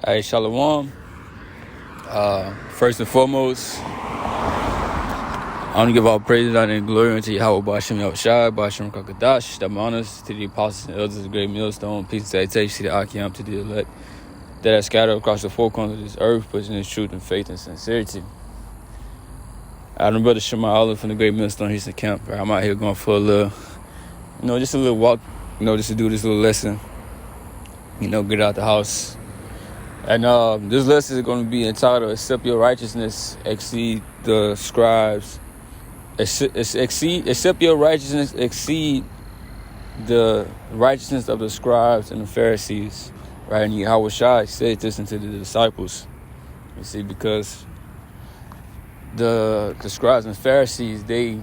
Hey, Shalom. First and foremost, I want to give all praise, honor, and glory unto Yahweh, Ba'ashem Yahushai, Ba'ashem Kakadash, that honors to the apostles and elders of the great millstone, peace and salutation to the Akim, to the elect, that are scattered across the four corners of this earth, pushing his truth and faith and sincerity. I'm brother Shema Olive from the great millstone Houston camp. I'm out here going for a little, just a little walk, just to do this little lesson, get out the house. And this lesson is going to be entitled, Accept Your Righteousness Exceed the Scribes. Accept your righteousness exceed the righteousness of the scribes and the Pharisees. Right? And Yahweh said this unto the disciples. You see, because the scribes and Pharisees, they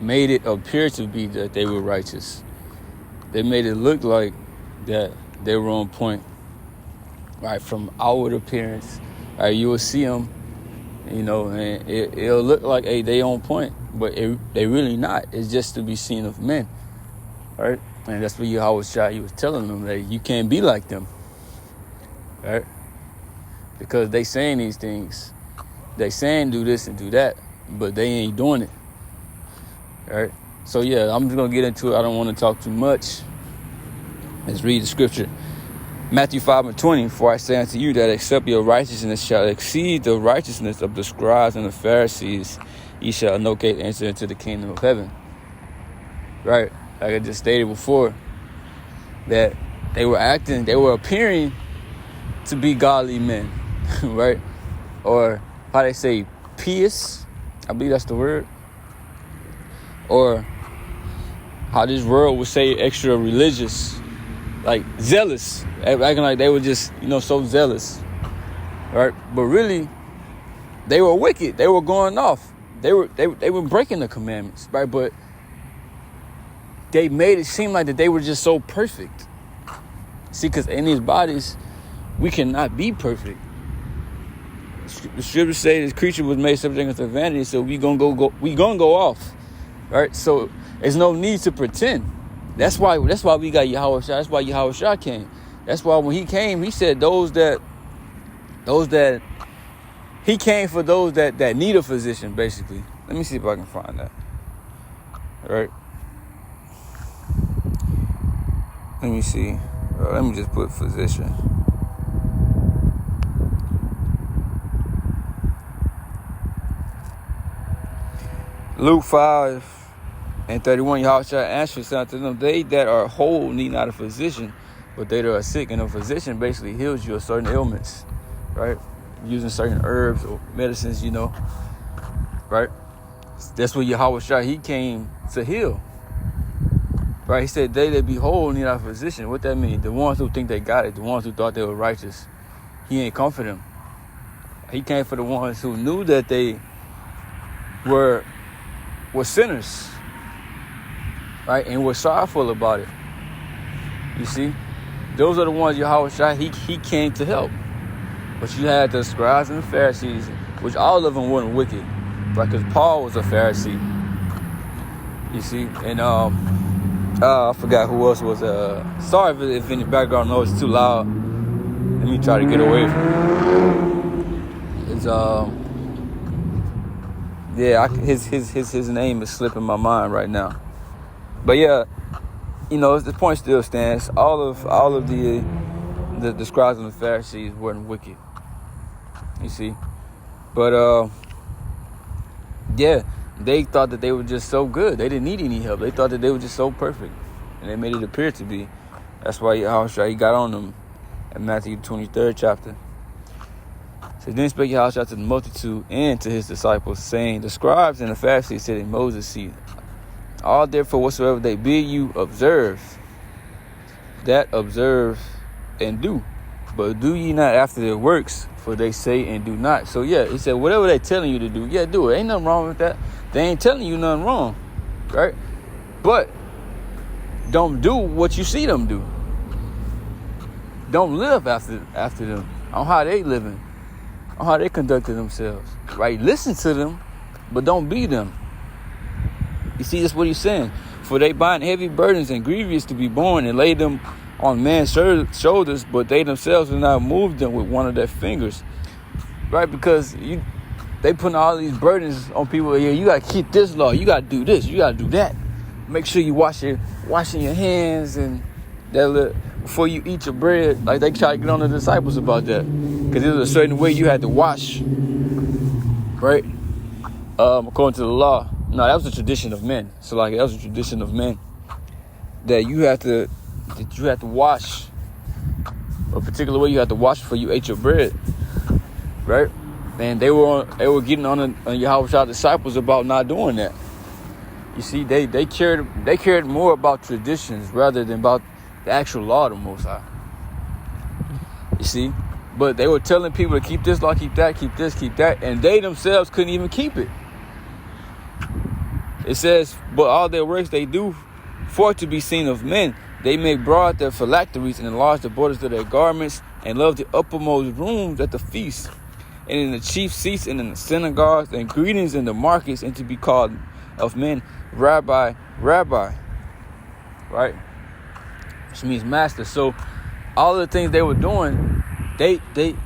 made it appear to be that they were righteous. They made it look like that they were on point. Right, from outward appearance, right, you will see them, and it'll look like, hey, they on point, but they really not. It's just to be seen of men, right? And that's what Yahweh he was telling them, that you can't be like them, right? Because they saying these things, they saying do this and do that, but they ain't doing it, right? So yeah, I'm just gonna get into it. I don't want to talk too much. Let's read the scripture. Matthew 5:20, for I say unto you that except your righteousness shall exceed the righteousness of the scribes and the Pharisees, ye shall no case enter into the kingdom of heaven. Right? Like I just stated before, that they were appearing to be godly men, right? Or how they say, pious, I believe that's the word. Or how this world would say extra religious, like zealous, acting like they were just, so zealous, right? But really, they were wicked. They were going off. They were breaking the commandments, right? But they made it seem like that they were just so perfect. See, because in these bodies, we cannot be perfect. The scriptures say this creature was made subject to vanity, so we gonna go off, right? So there's no need to pretend. That's why we got Yahweh. That's why Yahweh came. That's why when he came, he said he came for those that need a physician, basically. Let me see if I can find that. All right. Let me see. Let me just put physician. Luke 5:31, Yahweh answered unto them, they that are whole need not a physician, but they that are sick. And a physician basically heals you of certain ailments, right? Using certain herbs or medicines, right? That's what Yahweh he came to heal, right? He said, they that be whole need not a physician. What that means? The ones who think they got it, the ones who thought they were righteous, he ain't come for them. He came for the ones who knew that they were sinners, right? And we're sorrowful about it. You see? Those are the ones Yahweh he came to help. But you had the scribes and the Pharisees, which all of them weren't wicked, right? Because Paul was a Pharisee. You see? And I forgot who else was. Sorry if any background noise is too loud. Let me try to get away from it. It's his name is slipping my mind right now. But yeah, the point still stands. All of the scribes and the Pharisees weren't wicked. You see? But yeah, they thought that they were just so good. They didn't need any help. They thought that they were just so perfect. And they made it appear to be. That's why Yahweh he got on them in Matthew 23rd chapter. So then spake Yahweh to the multitude and to his disciples, saying, the scribes and the Pharisees sit in Moses' seat. All therefore whatsoever they bid you observe, that observe and do. But do ye not after their works, for they say and do not. So yeah, he said, whatever they telling you to do, yeah, do it. Ain't nothing wrong with that. They ain't telling you nothing wrong, right? But don't do what you see them do. Don't live after them on how they living, on how they conducted themselves, right? Listen to them, but don't be them. You see, that's what he's saying. For they bind heavy burdens and grievous to be borne, and lay them on man's shoulders, but they themselves will not move them with one of their fingers, right? Because they putting all these burdens on people. Yeah, you gotta keep this law. You gotta do this. You gotta do that. Make sure you washing your hands and that before you eat your bread. Like they try to get on the disciples about that, because there's a certain way you had to wash, right? According to the law. No, that was a tradition of men. So like that was a tradition of men that you had to wash a particular way. You had to wash before you ate your bread, right? And they were getting on Yahweh's disciples about not doing that. You see, they cared more about traditions rather than about the actual law of the Most High. You see, but they were telling people to keep this law, keep that, keep this, keep that, and they themselves couldn't even keep it. It says, but all their works they do for it to be seen of men. They make broad their phylacteries and enlarge the borders of their garments, and love the uppermost rooms at the feast, and in the chief seats, and in the synagogues, and greetings in the markets, and to be called of men, Rabbi, Rabbi, right? Which means master. So all of the things they were doing, they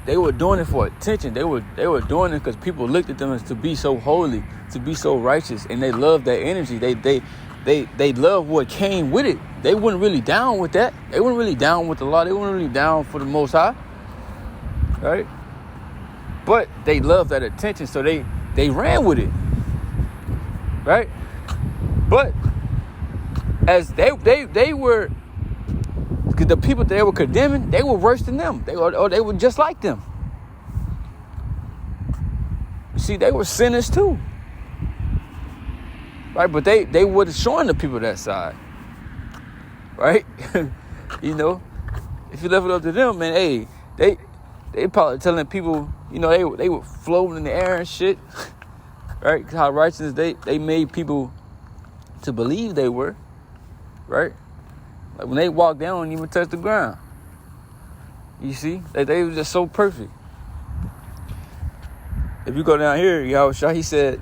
were doing it for attention. They were doing it because people looked at them as to be so holy, to be so righteous, and they loved that energy. They loved what came with it. They weren't really down with that. They weren't really down with the law. They weren't really down for the Most High, right? But they loved that attention, so they ran with it, right? But as they were, because the people they were condemning, they were worse than them. They were just like them. See, they were sinners too, right? But they were showing the people that side, right? You know, if you left it up to them, man, hey, they probably telling people, you know, they were floating in the air and shit, right? How righteous they made people to believe they were, right? Like when they walked, they don't even touch the ground. You see, they were just so perfect. If you go down here, Yahweh, he said,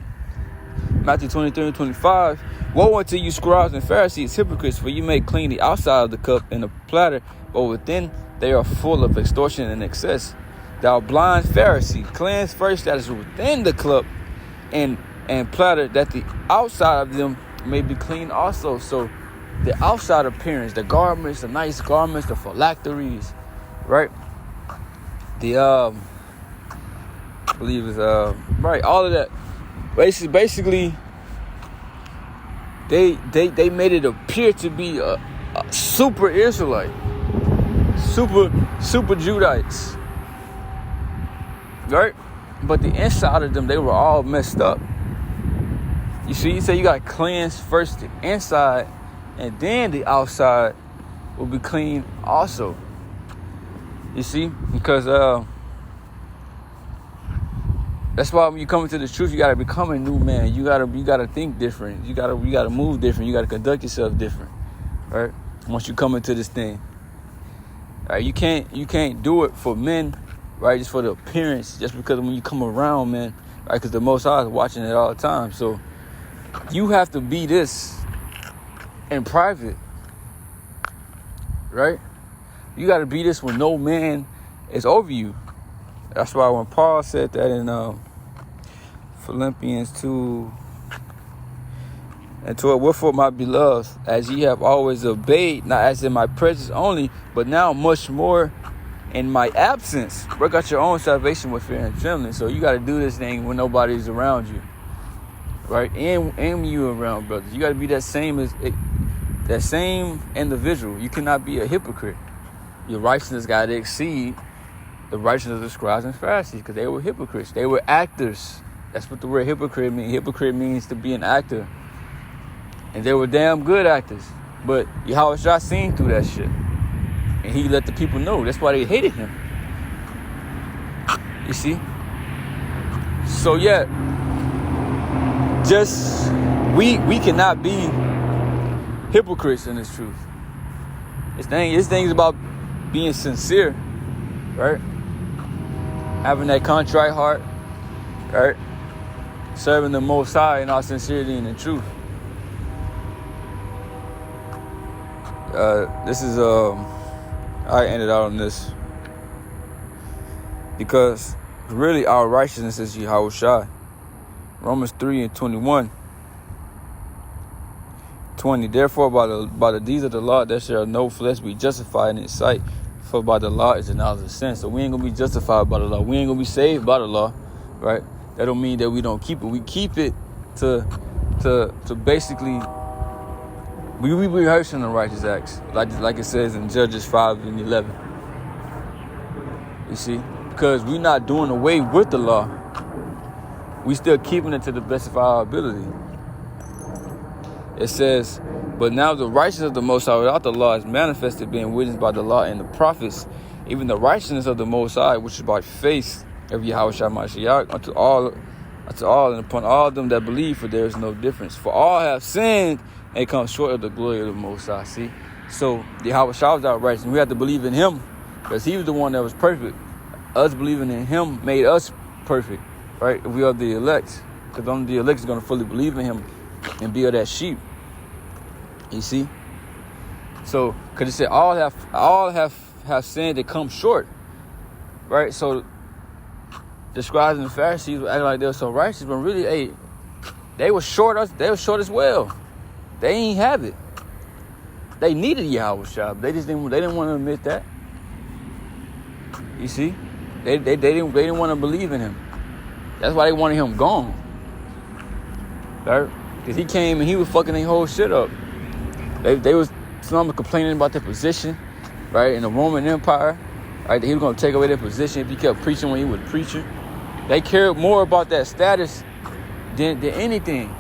Matthew 23 and 25, woe unto you, scribes and Pharisees, hypocrites, for you may clean the outside of the cup and the platter, but within they are full of extortion and excess. Thou blind Pharisee, cleanse first that is within the cup and platter, that the outside of them may be clean also. So the outside appearance, the garments, the nice garments, the phylacteries, right? I believe it's right, all of that. Basically, they made it appear to be a super Israelite, super Judites, right? But the inside of them, they were all messed up. You see, you say you got to cleanse first the inside, and then the outside will be clean also. You see, because that's why when you come into the truth, you gotta become a new man. You gotta think different. You gotta move different. You gotta conduct yourself different, right? Once you come into this thing, right? You can't do it for men, right? Just for the appearance, just because when you come around, man, right? Because the Most High is watching it all the time. So you have to be this in private, right? You gotta be this when no man is over you. That's why when Paul said that in Philippians 2 and 12, wherefore, my beloved, as ye have always obeyed, not as in my presence only, but now much more in my absence, work out your own salvation with fear and trembling. So you got to do this thing when nobody's around you, right? And you around, brothers. You got to be that same individual. You cannot be a hypocrite. Your righteousness got to exceed the righteousness of the scribes and Pharisees, because they were hypocrites. They were actors. That's what the word hypocrite means. Hypocrite means to be an actor. And they were damn good actors. But Yahweh seen through that shit. And he let the people know. That's why they hated him. You see? So yeah, just we cannot be hypocrites in this truth. This thing is about being sincere, right? Having that contrite heart, right? Serving the Most High in our sincerity and the truth. This is I ended out on this because really our righteousness is Yahushua. Romans 3:21. 20. Therefore, by the deeds of the law, there shall no flesh be justified in its sight, for by the law is the knowledge of sin. So we ain't gonna be justified by the law. We ain't gonna be saved by the law, right? That don't mean that we don't keep it. We keep it to basically we rehearsing the righteous acts, like it says in Judges 5:11. You see, because we're not doing away with the law. We still keeping it to the best of our ability. It says, but now the righteousness of the Most High without the law is manifested, being witnessed by the law and the prophets, even the righteousness of the Most High, which is by faith of Yahushua Mashiach, unto all and upon all them that believe, for there is no difference. For all have sinned and come short of the glory of the Most High. See? So Yahushua was our righteousness. We have to believe in him because he was the one that was perfect. Us believing in him made us perfect, right? If we are the elect, because only the elect is going to fully believe in him and be of that sheep. You see? So, because it said all have sinned and come short, right? So the scribes and the Pharisees were acting like they were so righteous, but really, they were short as well. They ain't have it. They needed Yahushua. They didn't want to admit that. You see? They didn't want to believe in him. That's why they wanted him gone. Right? Because he came and he was fucking their whole shit up. They was some complaining about their position, right, in the Roman Empire, right? That he was going to take away their position if he kept preaching when he was preaching. They cared more about that status than anything,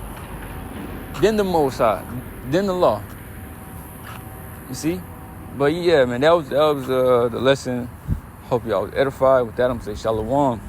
than the Most High, than the law. You see? But yeah, man, that was the lesson. Hope y'all was edified. With that, I'm going to say shalom.